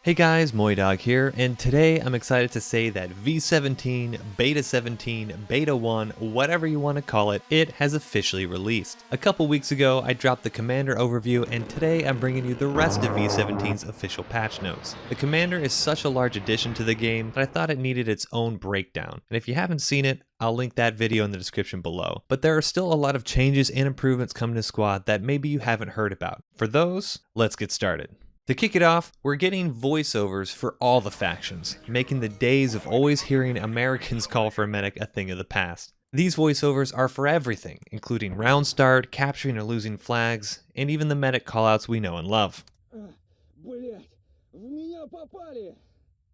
Hey guys, MoiDawg here, and today I'm excited to say that V17, Beta 17, Beta 1, whatever you want to call it, it has officially released. A couple weeks ago, I dropped the Commander overview, and today I'm bringing you the rest of V17's official patch notes. The Commander is such a large addition to the game that I thought it needed its own breakdown, and if you haven't seen it, I'll link that video in the description below. But there are still a lot of changes and improvements coming to Squad that maybe you haven't heard about. For those, let's get started. To kick it off, we're getting voiceovers for all the factions, making the days of always hearing Americans call for a medic a thing of the past. These voiceovers are for everything, including round start, capturing or losing flags, and even the medic callouts we know and love.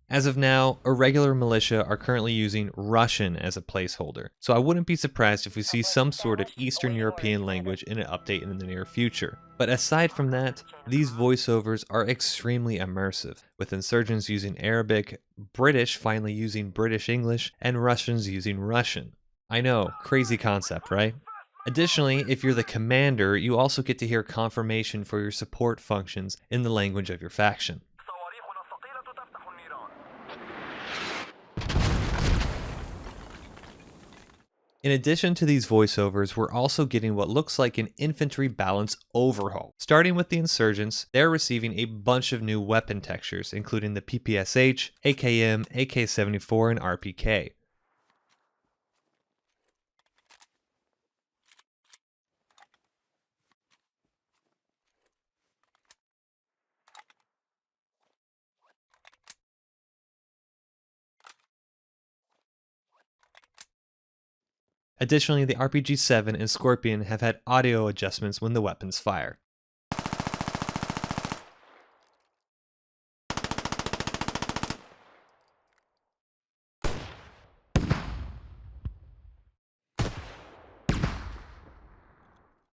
As of now, irregular militia are currently using Russian as a placeholder, so I wouldn't be surprised if we see some sort of Eastern European language in an update in the near future. But aside from that, these voiceovers are extremely immersive, with insurgents using Arabic, British finally using British English, and Russians using Russian. I know, crazy concept, right? Additionally, if you're the commander, you also get to hear confirmation for your support functions in the language of your faction. In addition to these voiceovers, we're also getting what looks like an infantry balance overhaul. Starting with the insurgents, they're receiving a bunch of new weapon textures, including the PPSH, AKM, AK-74, and RPK. Additionally, the RPG-7 and Scorpion have had audio adjustments when the weapons fire.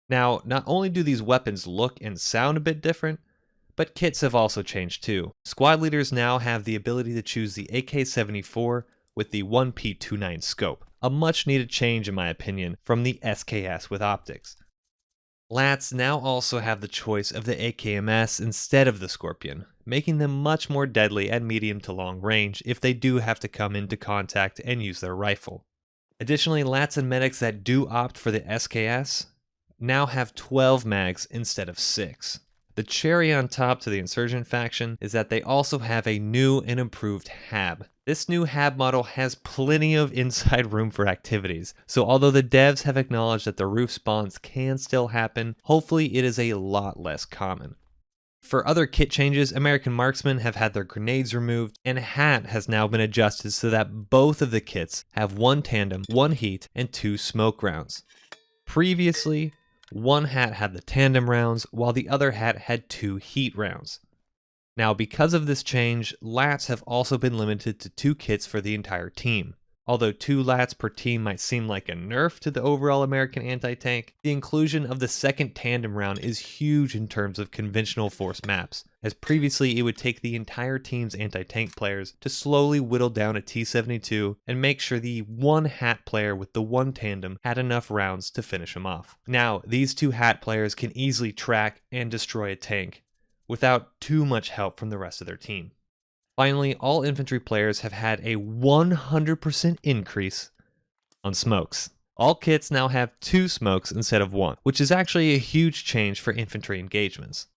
Now, not only do these weapons look and sound a bit different, but kits have also changed too. Squad leaders now have the ability to choose the AK-74 with the 1P29 scope, a much needed change in my opinion from the SKS with optics. Lats now also have the choice of the AKMS instead of the Scorpion, making them much more deadly at medium to long range if they do have to come into contact and use their rifle. Additionally, Lats and medics that do opt for the SKS now have 12 mags instead of 6. The cherry on top to the Insurgent faction is that they also have a new and improved HAB. This new HAB model has plenty of inside room for activities, so although the devs have acknowledged that the roof spawns can still happen, hopefully it is a lot less common. For other kit changes, American marksmen have had their grenades removed, and HAT has now been adjusted so that both of the kits have 1 tandem, 1 heat, and 2 smoke rounds. Previously, one hat had the tandem rounds, while the other hat had 2 heat rounds. Now, because of this change, Lats have also been limited to 2 kits for the entire team. Although 2 Lats per team might seem like a nerf to the overall American anti-tank, the inclusion of the second tandem round is huge in terms of conventional force maps, as previously it would take the entire team's anti-tank players to slowly whittle down a T-72 and make sure the one hat player with the 1 tandem had enough rounds to finish him off. Now, these 2 hat players can easily track and destroy a tank without too much help from the rest of their team. Finally, all infantry players have had a 100% increase on smokes. All kits now have 2 smokes instead of 1, which is actually a huge change for infantry engagements.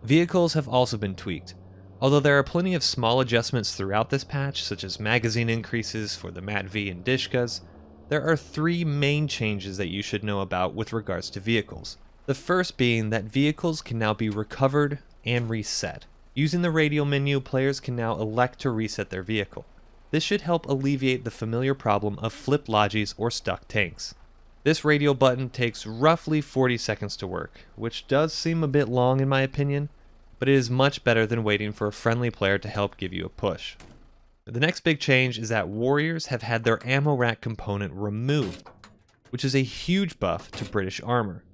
Vehicles have also been tweaked. Although there are plenty of small adjustments throughout this patch, such as magazine increases for the MAT-V and Dishkas, there are 3 main changes that you should know about with regards to vehicles. The first being that vehicles can now be recovered and reset. Using the radio menu, players can now elect to reset their vehicle. This should help alleviate the familiar problem of flipped logis or stuck tanks. This radio button takes roughly 40 seconds to work, which does seem a bit long in my opinion, but it is much better than waiting for a friendly player to help give you a push. The next big change is that warriors have had their ammo rack component removed, which is a huge buff to British armor.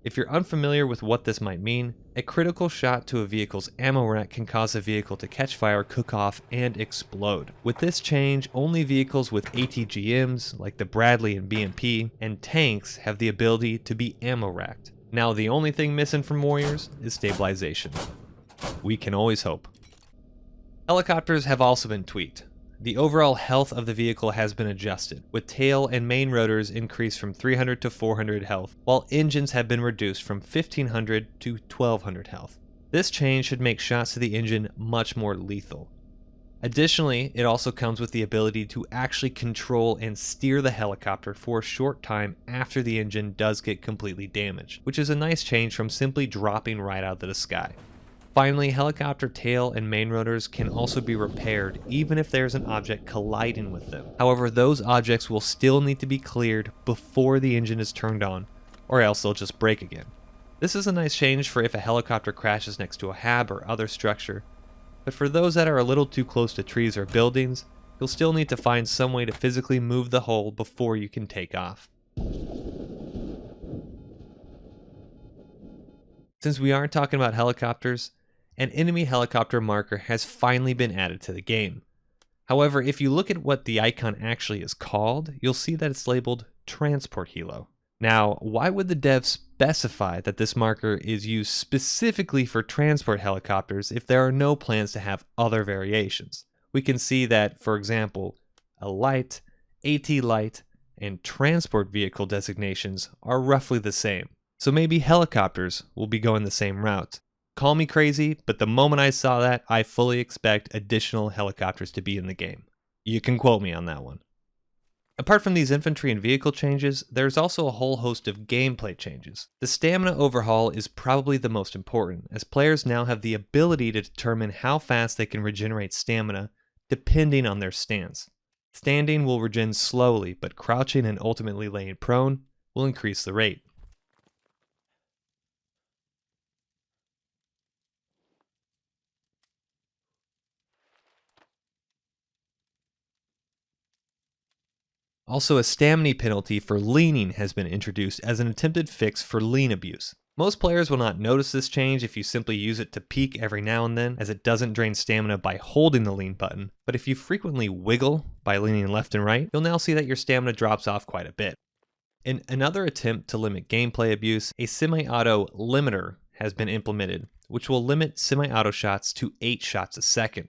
If you're unfamiliar with what this might mean, a critical shot to a vehicle's ammo rack can cause a vehicle to catch fire, cook off, and explode. With this change, only vehicles with ATGMs, like the Bradley and BMP, and tanks have the ability to be ammo racked. Now the only thing missing from warriors is stabilization. We can always hope. Helicopters have also been tweaked. The overall health of the vehicle has been adjusted, with tail and main rotors increased from 300 to 400 health, while engines have been reduced from 1500 to 1200 health. This change should make shots to the engine much more lethal. Additionally, it also comes with the ability to actually control and steer the helicopter for a short time after the engine does get completely damaged, which is a nice change from simply dropping right out of the sky. Finally, helicopter tail and main rotors can also be repaired even if there's an object colliding with them. However, those objects will still need to be cleared before the engine is turned on, or else they'll just break again. This is a nice change for if a helicopter crashes next to a hab or other structure, but for those that are a little too close to trees or buildings, you'll still need to find some way to physically move the hull before you can take off. Since we aren't talking about helicopters, an enemy helicopter marker has finally been added to the game. However, if you look at what the icon actually is called, you'll see that it's labeled Transport Helo. Now, why would the devs specify that this marker is used specifically for transport helicopters if there are no plans to have other variations? We can see that, for example, a light, AT light, and transport vehicle designations are roughly the same. So maybe helicopters will be going the same route. Call me crazy, but the moment I saw that, I fully expect additional helicopters to be in the game. You can quote me on that one. Apart from these infantry and vehicle changes, there's also a whole host of gameplay changes. The stamina overhaul is probably the most important, as players now have the ability to determine how fast they can regenerate stamina depending on their stance. Standing will regen slowly, but crouching and ultimately laying prone will increase the rate. Also, a stamina penalty for leaning has been introduced as an attempted fix for lean abuse. Most players will not notice this change if you simply use it to peek every now and then, as it doesn't drain stamina by holding the lean button, but if you frequently wiggle by leaning left and right, you'll now see that your stamina drops off quite a bit. In another attempt to limit gameplay abuse, a semi-auto limiter has been implemented, which will limit semi-auto shots to 8 shots a second.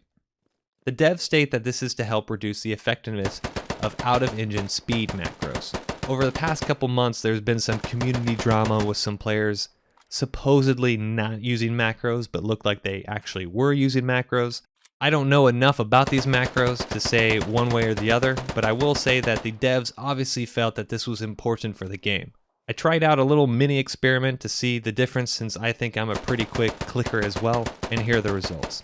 The devs state that this is to help reduce the effectiveness of out-of-engine speed macros. Over the past couple months, there's been some community drama with some players supposedly not using macros, but looked like they actually were using macros. I don't know enough about these macros to say one way or the other, but I will say that the devs obviously felt that this was important for the game. I tried out a little mini experiment to see the difference, since I think I'm a pretty quick clicker as well, and here are the results.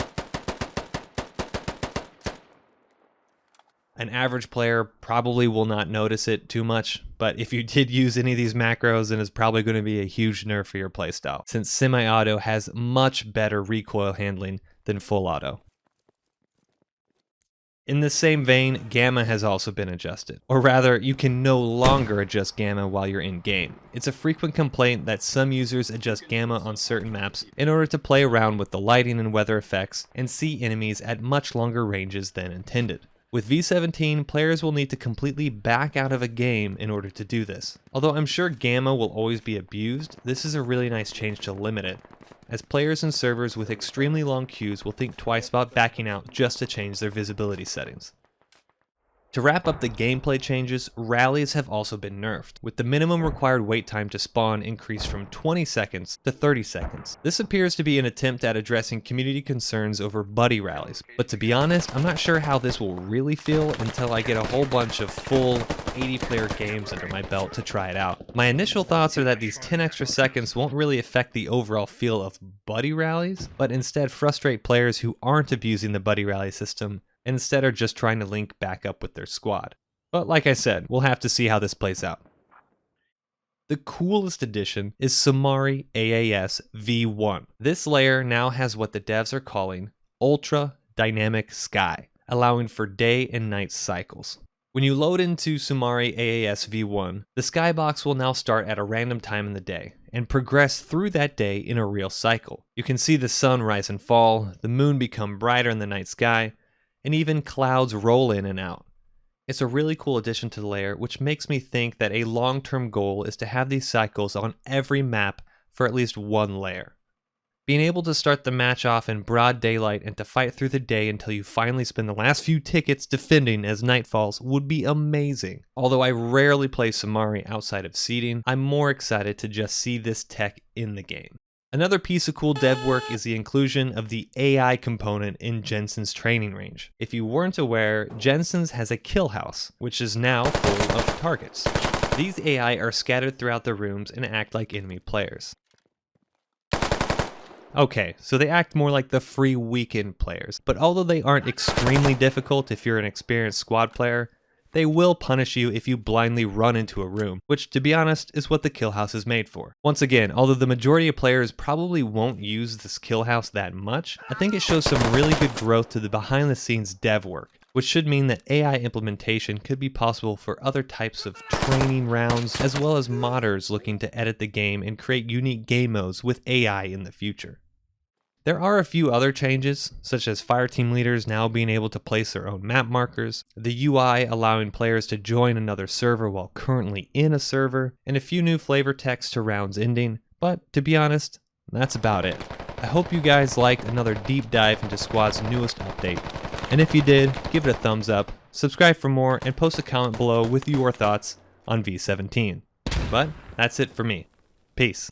An average player probably will not notice it too much, but if you did use any of these macros, then it's probably going to be a huge nerf for your playstyle, since semi-auto has much better recoil handling than full auto. In the same vein, gamma has also been adjusted. Or rather, you can no longer adjust gamma while you're in game. It's a frequent complaint that some users adjust gamma on certain maps in order to play around with the lighting and weather effects and see enemies at much longer ranges than intended. With V17, players will need to completely back out of a game in order to do this. Although I'm sure gamma will always be abused, this is a really nice change to limit it, as players and servers with extremely long queues will think twice about backing out just to change their visibility settings. To wrap up the gameplay changes, rallies have also been nerfed, with the minimum required wait time to spawn increased from 20 seconds to 30 seconds. This appears to be an attempt at addressing community concerns over buddy rallies, but to be honest, I'm not sure how this will really feel until I get a whole bunch of full 80-player games under my belt to try it out. My initial thoughts are that these 10 extra seconds won't really affect the overall feel of buddy rallies, but instead frustrate players who aren't abusing the buddy rally system and instead are just trying to link back up with their squad. But like I said, we'll have to see how this plays out. The coolest addition is Sumari AAS V1. This layer now has what the devs are calling Ultra Dynamic Sky, allowing for day and night cycles. When you load into Sumari AAS V1, the skybox will now start at a random time in the day and progress through that day in a real cycle. You can see the sun rise and fall, the moon become brighter in the night sky, and even clouds roll in and out. It's a really cool addition to the layer, which makes me think that a long-term goal is to have these cycles on every map for at least one layer. Being able to start the match off in broad daylight and to fight through the day until you finally spend the last few tickets defending as night falls would be amazing. Although I rarely play Samari outside of seeding, I'm more excited to just see this tech in the game. Another piece of cool dev work is the inclusion of the AI component in Jensens' training range. If you weren't aware, Jensens has a kill house, which is now full of targets. These AI are scattered throughout the rooms and act like enemy players. Okay, so they act more like the free weekend players, but although they aren't extremely difficult if you're an experienced squad player, they will punish you if you blindly run into a room, which to be honest is what the kill house is made for. Once again, although the majority of players probably won't use this kill house that much, I think it shows some really good growth to the behind the scenes dev work, which should mean that AI implementation could be possible for other types of training rounds, as well as modders looking to edit the game and create unique game modes with AI in the future. There are a few other changes, such as fireteam leaders now being able to place their own map markers, the UI allowing players to join another server while currently in a server, and a few new flavor text to rounds ending, but to be honest, that's about it. I hope you guys liked another deep dive into Squad's newest update, and if you did, give it a thumbs up, subscribe for more, and post a comment below with your thoughts on V17. But that's it for me. Peace.